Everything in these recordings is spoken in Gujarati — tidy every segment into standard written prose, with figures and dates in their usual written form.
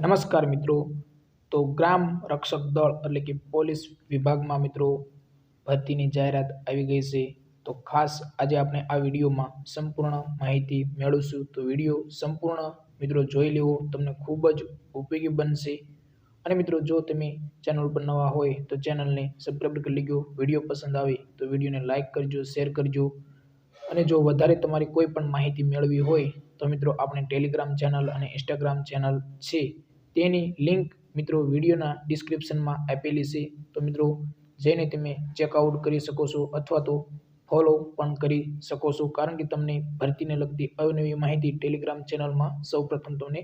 નમસ્કાર મિત્રો. તો ગ્રામ રક્ષક દળ એટલે કે પોલીસ વિભાગમાં મિત્રો ભરતીની જાહેરાત આવી ગઈ છે. તો ખાસ આજે આપણે આ વિડીયોમાં સંપૂર્ણ માહિતી મેળવીશું. તો વિડીયો સંપૂર્ણ મિત્રો જોઈ લેવો, તમને ખૂબ જ ઉપયોગી બનશે. અને મિત્રો જો તમે ચેનલ પર નવા હોય તો ચેનલને સબસ્ક્રાઈબ કરી લેજો. વિડીયો પસંદ આવે તો વિડીયોને લાઇક કરજો, શેર કરજો. અને જો વધારે તમારી કોઈ પણ માહિતી મેળવી હોય તો મિત્રો આપણે ટેલિગ્રામ ચેનલ અને ઇન્સ્ટાગ્રામ ચેનલ છે તેની લિંક મિત્રો વિડીયોના ડિસ્ક્રિપ્શનમાં આપેલી છે. તો મિત્રો જઈને તમે ચેકઆઉટ કરી શકો છો અથવા તો ફોલો પણ કરી શકો છો, કારણ કે તમને ભરતીને લગતી અવનવી માહિતી ટેલિગ્રામ ચેનલમાં સૌપ્રથમ તમને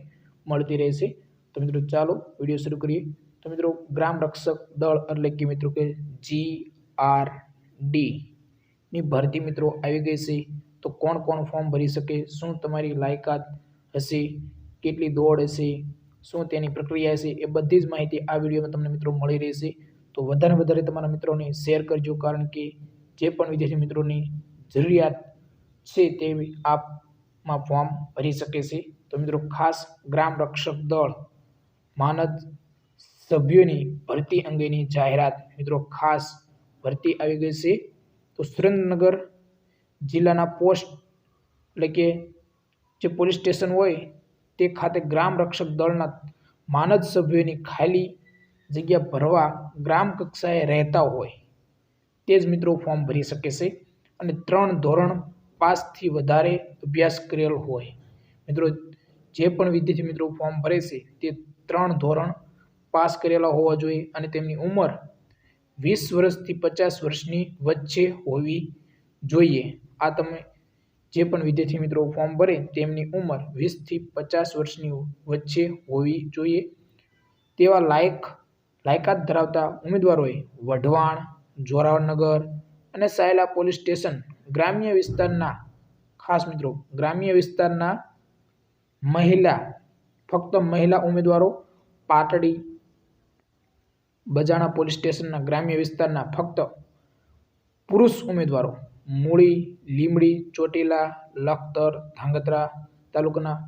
મળતી રહેશે. તો મિત્રો ચાલો વિડીયો શરૂ કરીએ. તો મિત્રો ગ્રામ રક્ષક દળ એટલે કે મિત્રો કે GRD ની ભરતી મિત્રો આવી ગઈ છે. તો કોણ કોણ ફોર્મ ભરી શકે, શું તમારી લાયકાત હશે, કેટલી દોડ હશે, શું તેની પ્રક્રિયા છે, એ બધી જ માહિતી આ વિડીયોમાં તમને મિત્રો મળી રહેશે. તો વધારે તમારા મિત્રોને શેર કરજો, કારણ કે જે પણ વિદ્યાર્થી મિત્રોની જરૂરિયાત છે તે આપમાં ફોર્મ ભરી શકે છે. તો મિત્રો ખાસ ગ્રામ રક્ષક દળ માનદ સભ્યોની ભરતી અંગેની જાહેરાત મિત્રો ખાસ ભરતી આવી ગઈ છે. તો સુરેન્દ્રનગર જિલ્લાના પોસ્ટ એટલે કે જે પોલીસ સ્ટેશન હોય તે ખાતે ગ્રામ રક્ષક દળના માનદ સભ્યોની ખાલી જગ્યા ભરવા ગ્રામ કક્ષાએ રહેતા હોય તે જ મિત્રો ફોર્મ ભરી શકે છે. અને 3 ધોરણ પાસથી વધારે અભ્યાસ કરેલ હોય. મિત્રો જે પણ વિદ્યાર્થી મિત્રો ફોર્મ ભરે છે તે 3 ધોરણ પાસ કરેલા હોવા જોઈએ અને તેમની ઉંમર 20 વર્ષથી 50 વર્ષની વચ્ચે હોવી જોઈએ. આ તમે જે પણ વિદ્યાર્થી મિત્રો ફોર્મ ભરે તેમની ઉંમર 20 થી 50 વર્ષની વચ્ચે હોવી જોઈએ. તેવા લાયકાત ધરાવતા ઉમેદવારોએ વઢવાણ, જોરાવરનગર અને સાયલા પોલીસ સ્ટેશન ગ્રામ્ય વિસ્તારના, ખાસ મિત્રો ગ્રામ્ય વિસ્તારના ફક્ત મહિલા ઉમેદવારો, પાટડી બજાણા પોલીસ સ્ટેશનના ગ્રામ્ય વિસ્તારના ફક્ત પુરુષ ઉમેદવારો, મૂળી, લીંબડી, ચોટીલા, લખતર, ધાંગધ્રા તાલુકાના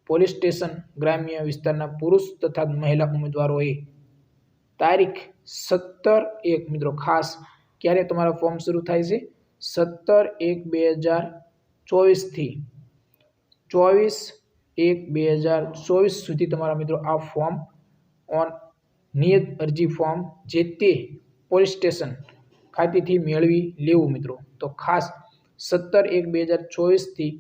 પોલીસ સ્ટેશન ગ્રામ્ય વિસ્તારના પુરુષ તથા મહિલા ઉમેદવારોએ તારીખ 17/1 મિત્રો ખાસ ક્યારે તમારા ફોર્મ શરૂ થાય છે 17/1/2024 થી 24/1/2024 સુધી તમારા મિત્રો આ ફોર્મ નિયત અરજી ફોર્મ જે તે પોલીસ સ્ટેશન ખાતેથી મેળવી લેવું મિત્રો. તો ખાસ 17/1/2024 થી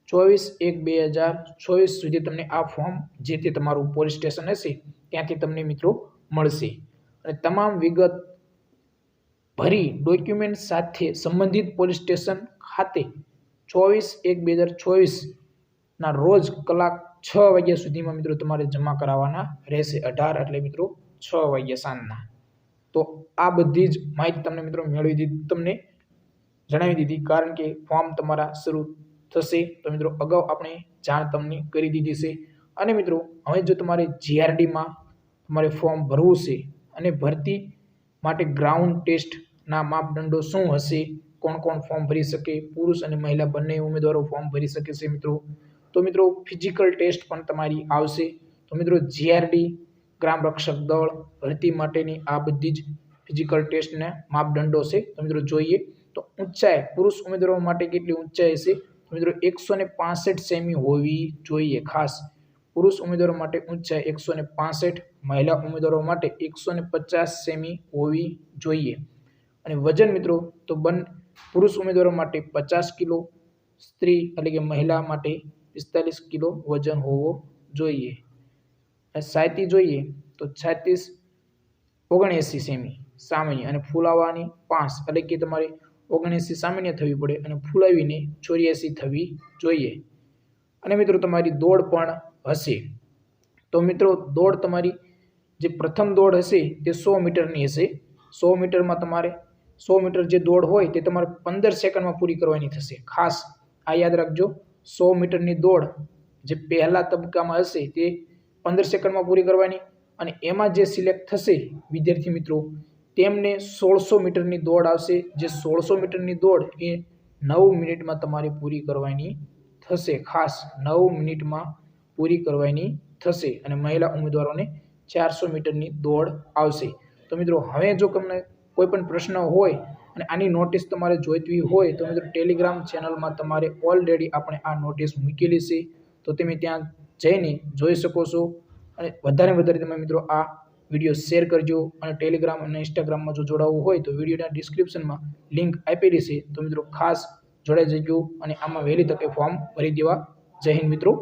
24/1/2024 સુધી તમને આ ફોર્મ જે તે તમારું પોલીસ સ્ટેશન હશે ત્યાંથી તમને મિત્રો મળશે. અને તમામ વિગત ભરી ડોક્યુમેન્ટ સાથે સંબંધિત પોલીસ સ્ટેશન ખાતે 24/1/2024 ના રોજ કલાક 6 વાગ્યા સુધીમાં મિત્રો તમારે જમા કરાવવાના રહેશે. 18 એટલે મિત્રો 6 વાગ્યા સાંજના. તો આ બધી જ માહિતી તમને મિત્રો તમને જણાવી દીધી, કારણ કે ફોર્મ તમારા શરૂ થશે તો મિત્રો અગાઉ આપણે જાણ તમને કરી દીધી છે. અને મિત્રો હવે જો તમારે GRDમાં તમારે ફોર્મ ભરવું છે અને ભરતી માટે ગ્રાઉન્ડ ટેસ્ટના માપદંડો શું હશે, કોણ ફોર્મ ભરી શકે, પુરુષ અને મહિલા બંને ઉમેદવારો ફોર્મ ભરી શકે છે મિત્રો. તો મિત્રો ફિઝિકલ ટેસ્ટ પણ તમારી આવશે. તો મિત્રો GRD ગ્રામ રક્ષક દળ ભરતી માટેની આ બધી જ ફિઝિકલ ટેસ્ટના માપદંડો છે. તો મિત્રો જોઈએ તો ઊંચાઈ પુરુષ ઉમેદવારો માટે કેટલી ઊંચાઈ હશે, તો મિત્રો 165 સેમી હોવી જોઈએ. ખાસ પુરુષ ઉમેદવારો માટે ઊંચાઈ 165, મહિલા ઉમેદવારો માટે 150 સેમી હોવી જોઈએ. અને વજન મિત્રો તો પુરુષ ઉમેદવારો માટે 50 કિલો, સ્ત્રી એટલે કે મહિલા માટે 45 કિલો વજન હોવો જોઈએ. અને છાતી જોઈએ તો 79 સેમી સામાન્ય અને ફૂલાવાની 5 એટલે કે તમારે 79 સામાન્ય થવી પડે અને ફૂલાવીને 84 થવી જોઈએ. અને મિત્રો તમારી દોડ પણ હશે. તો મિત્રો દોડ તમારી જે પ્રથમ દોડ હશે તે 100 મીટરની હશે. 100 મીટરમાં તમારે 100 મીટર જે દોડ હોય તે તમારે 15 સેકન્ડમાં પૂરી કરવાની થશે. ખાસ આ યાદ રાખજો, 100 મીટરની દોડ જે પહેલા તબક્કામાં હશે તે 15 સેકન્ડમાં પૂરી કરવાની. અને એમાં જે સિલેક્ટ થશે વિદ્યાર્થી મિત્રો તેમને 1600 મીટરની દોડ આવશે. જે 1600 મીટરની દોડ એ 9 મિનિટમાં તમારે પૂરી કરવાની થશે. ખાસ 9 મિનિટમાં પૂરી કરવાની થશે અને મહિલા ઉમેદવારોને 400 મીટરની દોડ આવશે. તો મિત્રો હવે જો તમને કોઈ પણ પ્રશ્ન હોય અને આની નોટિસ તમારે જોઈતી હોય તો મિત્રો ટેલિગ્રામ ચેનલમાં તમારે ઓલરેડી આપણે આ નોટિસ મૂકેલી છે, તો તમે ત્યાં જઈને જોઈ શકો છો. અને વધારે તમે મિત્રો આ વિડીયો શેર કરજો અને ટેલિગ્રામ અને ઇન્સ્ટાગ્રામમાં જો જોડાવવું હોય તો વિડીયોના ડિસ્ક્રિપ્શનમાં લિંક આપેલી છે, તો મિત્રો ખાસ જોડાઈ જજો અને આમાં વહેલી તકે ફોર્મ ભરી દેવા. જય હિન્દ મિત્રો.